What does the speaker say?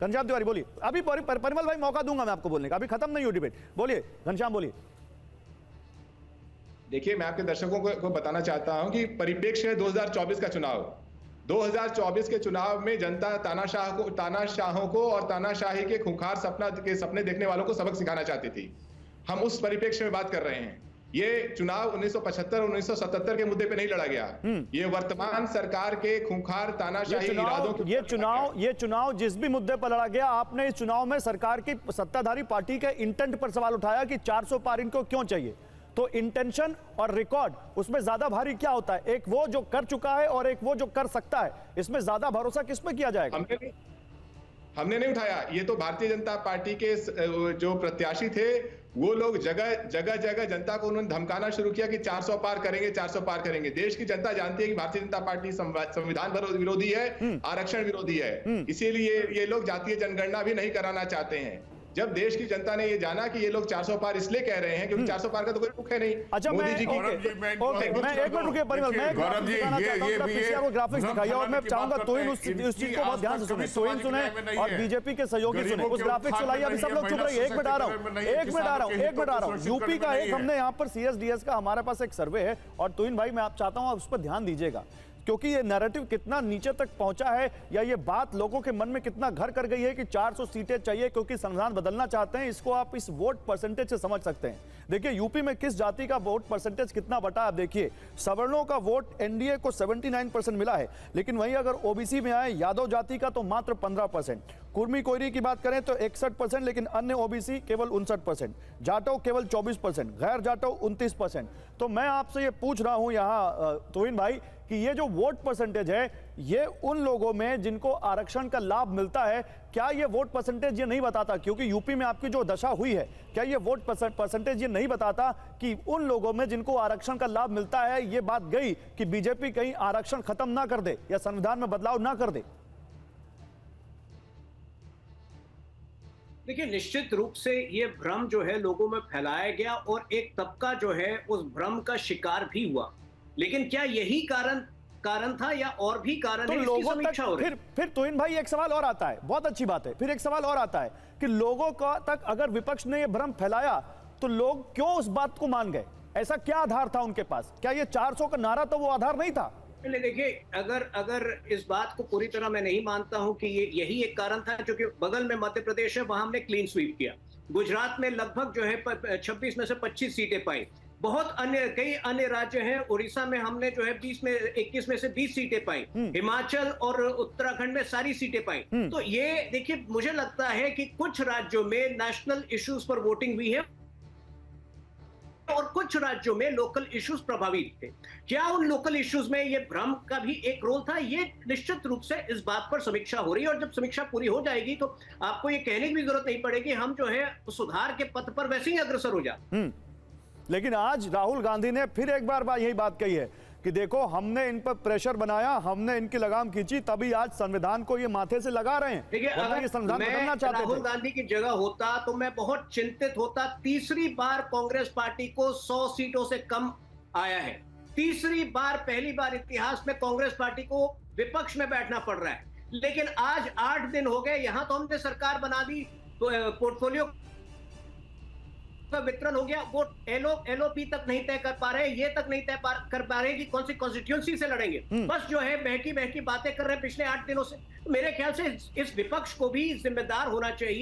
घनश्याम तिवारी बोलिए। अभी परिमल भाई मौका दूंगा मैं आपको बोलने का, अभी खत्म नहीं हो डिबेट। बोलिए घनश्याम, बोलिए। देखिए, मैं आपके दर्शकों को बताना चाहता हूं कि परिप्रेक्ष्य है 2024 का चुनाव। 2024 के चुनाव में जनता तानाशाहों को और तानाशाही के खूंखार सपने देखने वालों को सबक सिखाना चाहती थी। हम उस परिप्रेक्ष्य में बात कर रहे हैं। ये चुनाव 1975 और 1977 के मुद्दे पे नहीं लड़ा गया। ये वर्तमान सरकार के खूंखार तानाशाही इरादों ये चुनाव जिस भी मुद्दे पर लड़ा गया, आपने इस चुनाव में सरकार की सत्ताधारी पार्टी के इंटेंट पर सवाल उठाया कि 400 पार इनको क्यों चाहिए। तो इंटेंशन और रिकॉर्ड, उसमें ज्यादा भारी क्या होता है? एक वो जो कर चुका है और एक वो जो कर सकता है, इसमें ज्यादा भरोसा किस पे किया जाएगा? हमने नहीं उठाया। ये तो भारतीय जनता पार्टी के जो प्रत्याशी थे, वो लोग जगह जनता को उन्होंने धमकाना शुरू किया कि 400 पार करेंगे, 400 पार करेंगे। देश की जनता जानती है कि भारतीय जनता पार्टी संविधान विरोधी है, आरक्षण विरोधी है। इसीलिए ये लोग जातीय जनगणना भी नहीं कराना चाहते हैं। जब देश की जनता ने ये जाना कि ये लोग 400 पार इसलिए कह रहे हैं क्योंकि 400 पार का तो कोई रुख है नहीं। अच्छा, मैं एक मिनट रुकिए परिमल, मैं ग्राफिक्स दिखाइए और मैं चाहूंगा तोहिन उस चीज को बहुत ध्यान से सुने, तोहिन सुने और बीजेपी के सहयोगी सुने। उस ग्राफिक्स चलाइए। अभी सब लोग चुप रहिए। एक मिनट आ रहा हूं। यूपी का एक हमने यहाँ पर CSDS का हमारे पास एक सर्वे है और तोहिन भाई मैं आप चाहता हूं आप उस पर ध्यान दीजिएगा, क्योंकि ये नैरेटिव कितना नीचे तक पहुंचा है या ये बात लोगों के मन में कितना घर कर गई है कि 400 सीटें चाहिए क्योंकि संविधान बदलना चाहते हैं। इसको आप इस वोट परसेंटेज से समझ सकते हैं। देखिए यूपी में किस जाति का वोट परसेंटेज कितना बटा, आप देखिए सवर्णों का वोट एनडीए को 79% मिला है, लेकिन वहीं अगर ओबीसी में आए यादव जाति का तो मात्र 15%, कुर्मी कोयरी की बात करें तो 61%, लेकिन अन्य ओबीसी केवल 59%, जाटव केवल 24%, गैर जाटव 29%। तो मैं आपसे ये पूछ रहा हूं यहां तोहिन भाई कि ये जो वोट परसेंटेज है ये उन लोगों में जिनको आरक्षण का लाभ मिलता है, क्या ये वोट परसेंटेज ये नहीं बताता, क्योंकि यूपी में आपकी जो दशा हुई है, क्या ये वोट परसेंटेज ये नहीं बताता कि उन लोगों में जिनको आरक्षण का लाभ मिलता है ये बात गई कि बीजेपी कहीं आरक्षण खत्म ना कर दे या संविधान में बदलाव ना कर दे? देखिए, निश्चित रूप से ये भ्रम जो है लोगों में फैलाया गया और एक तबका जो है उस भ्रम का शिकार भी हुआ। लेकिन क्या यही कारण था या और भी कारण तो है? लोगों तक फिर तोहिन भाई एक सवाल और आता है, बहुत अच्छी बात है, फिर एक सवाल और आता है कि लोगों का तक अगर विपक्ष ने यह भ्रम फैलाया तो लोग क्यों उस बात को मान गए? ऐसा क्या आधार था उनके पास? क्या ये 400 का नारा तो वो आधार नहीं था? देखिए, अगर इस बात को पूरी तरह मैं नहीं मानता हूं कि ये यही एक कारण था, क्योंकि बगल में मध्य प्रदेश है, वहां हमने क्लीन स्वीप किया। गुजरात में लगभग जो है 26 में से 25 सीटें पाई। कई अन्य राज्य हैं। उड़ीसा में हमने जो है 21 में से 20 सीटें पाई। हिमाचल और उत्तराखंड में सारी सीटें पाई। तो ये देखिए, मुझे लगता है कि कुछ राज्यों में नेशनल इश्यूज पर वोटिंग हुई है और कुछ राज्यों में लोकल इश्यूज प्रभावित थे। क्या उन लोकल इश्यूज में ये भ्रम का भी एक रोल था? ये निश्चित रूप से इस बात पर समीक्षा हो रही है और जब समीक्षा पूरी हो जाएगी तो आपको ये कहने की भी जरूरत नहीं पड़ेगी, हम जो है सुधार के पथ पर वैसे ही अग्रसर हो जाए। लेकिन आज राहुल गांधी ने फिर एक बार यही बात कही है कि देखो हमने इन पर प्रेशर बनाया, हमने इनकी लगाम खींची, तभी आज संविधान को ये माथे से लगा रहे हैं। देखिए, अगर मैं राहुल गांधी की जगह होता तो मैं बहुत चिंतित होता। तीसरी बार कांग्रेस पार्टी को 100 सीटों से कम आया है। तीसरी बार, पहली बार इतिहास में कांग्रेस पार्टी को विपक्ष में बैठना पड़ रहा है। लेकिन आज 8 दिन हो गए, यहां तो हमने सरकार बना दी, पोर्टफोलियो का वितरण हो गया, वो एलओपी तक नहीं तय कर पा रहे, ये तक नहीं तय कर पा रहे कि कौन सी कॉन्स्टिट्यूएंसी से लड़ेंगे। बस जो है बहकी बहकी बातें कर रहे हैं पिछले 8 दिनों से। मेरे ख्याल से इस विपक्ष को भी जिम्मेदार होना चाहिए।